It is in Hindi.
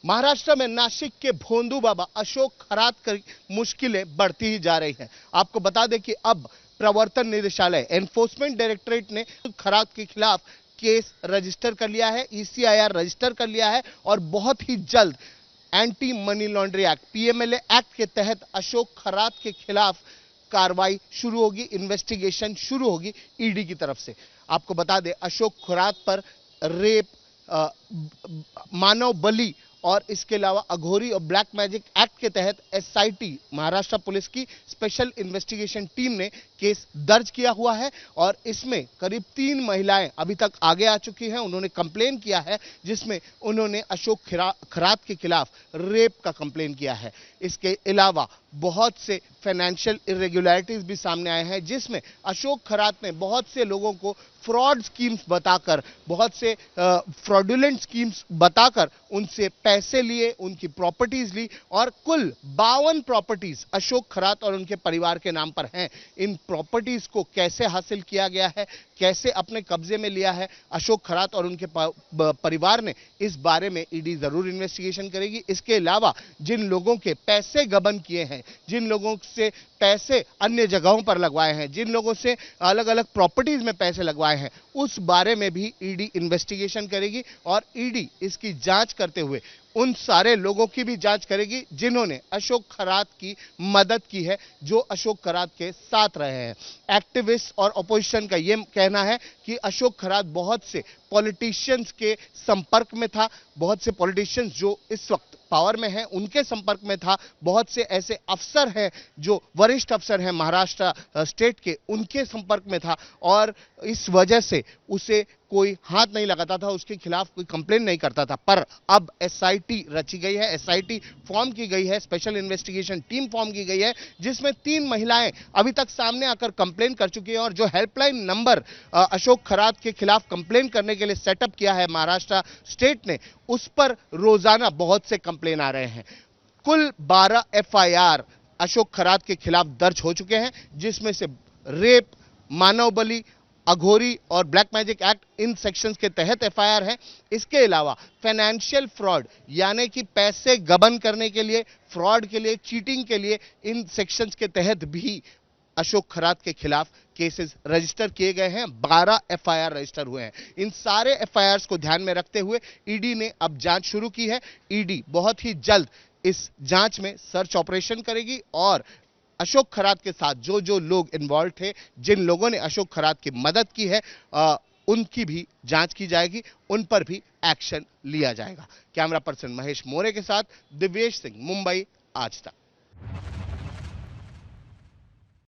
महाराष्ट्र में नासिक के भोंदू बाबा अशोक खरात की मुश्किलें बढ़ती ही जा रही हैं। आपको बता दें कि अब प्रवर्तन निदेशालय एनफोर्समेंट डायरेक्टरेट ने खरात के खिलाफ केस रजिस्टर कर लिया है, ईसीआईआर रजिस्टर कर लिया है और बहुत ही जल्द anti money laundering act PMLA act के तहत अशोक खरात के खिलाफ कार्रवाई शुरू होगी, इन्वेस्टिगेशन शुरू होगी ईडी की तरफ से। आपको बता दें अशोक खरात पर रेप, मानव बलि और इसके अलावा अघोरी और ब्लैक मैजिक एक्ट के तहत एसआईटी महाराष्ट्र पुलिस की स्पेशल इन्वेस्टिगेशन टीम ने केस दर्ज किया हुआ है और इसमें करीब 3 महिलाएं अभी तक आगे आ चुकी हैं। उन्होंने कंप्लेन किया है जिसमें उन्होंने अशोक खरात के खिलाफ रेप का कंप्लेन किया है। इसके अलावा बहुत से फाइनेंशियल इरेगुलरिटीज भी सामने आए हैं जिसमें अशोक खरात ने बहुत से लोगों को फ्रॉड स्कीम्स बताकर, बहुत से फ्रॉडुलेंट स्कीम्स बताकर उनसे पैसे लिए, उनकी प्रॉपर्टीज ली और कुल 52 प्रॉपर्टीज अशोक खरात और उनके परिवार के नाम पर हैं। इन प्रॉपर्टीज को कैसे हासिल किया गया है, कैसे अपने कब्जे में लिया है अशोक खरात और उनके परिवार ने, इस बारे में ईडी जरूर इन्वेस्टिगेशन करेगी। इसके अलावा जिन लोगों के पैसे गबन किए हैं, जिन लोगों से पैसे अन्य जगहों पर लगवाए हैं, जिन लोगों से अलग अलग प्रॉपर्टीज में पैसे लगवाए हैं, उस बारे में भी ईडी इन्वेस्टिगेशन करेगी और ईडी इसकी जांच करते हुए उन सारे लोगों की भी जांच करेगी जिन्होंने अशोक खरात की मदद की है, जो अशोक खरात के साथ रहे हैं। एक्टिविस्ट और अपोजिशन का यह कहना है कि अशोक खरात बहुत से पॉलिटिशियंस के संपर्क में था, बहुत से पॉलिटिशियंस जो इस वक्त पावर में हैं उनके संपर्क में था, बहुत से ऐसे अफसर हैं जो वरिष्ठ अफसर हैं महाराष्ट्र स्टेट के, उनके संपर्क में था और इस वजह से उसे कोई हाथ नहीं लगाता था, उसके खिलाफ कोई कंप्लेन नहीं करता था। पर अब एसआईटी रची गई है, एसआईटी फॉर्म की गई है, स्पेशल इन्वेस्टिगेशन टीम फॉर्म की गई है जिसमें 3 महिलाएं अभी तक सामने आकर कंप्लेन कर चुकी हैं और जो हेल्पलाइन नंबर अशोक खरात के खिलाफ कंप्लेन करने के लिए सेटअप किया है महाराष्ट्र स्टेट ने, उस पर रोजाना बहुत से कंप्लेन आ रहे हैं। कुल 12 एफआईआर अशोक खरात के खिलाफ दर्ज हो चुके हैं जिसमें से रेप, मानव बलि, अघोरी और black magic act in sections के तहत एफआईआर है। इसके अलावा फाइनेंशियल फ्रॉड यानी कि पैसे गबन करने के लिए, फ्रॉड के लिए, चीटिंग के लिए इन सेक्शंस के तहत भी अशोक खरात के खिलाफ केसेस रजिस्टर किए गए हैं। 12 एफआईआर रजिस्टर हुए हैं। इन सारे एफआईआर्स को ध्यान में रखते हुए ईडी ने अब जांच शुरू की है। ईडी बहुत ही जल्द इस जांच में सर्च ऑपरेशन करेगी और अशोक खरात के साथ जो जो लोग इन्वॉल्व थे, जिन लोगों ने अशोक खरात की मदद की है, उनकी भी जांच की जाएगी, उन पर भी एक्शन लिया जाएगा। कैमरा पर्सन महेश मोरे के साथ दिव्येश सिंह, मुंबई, आज तक।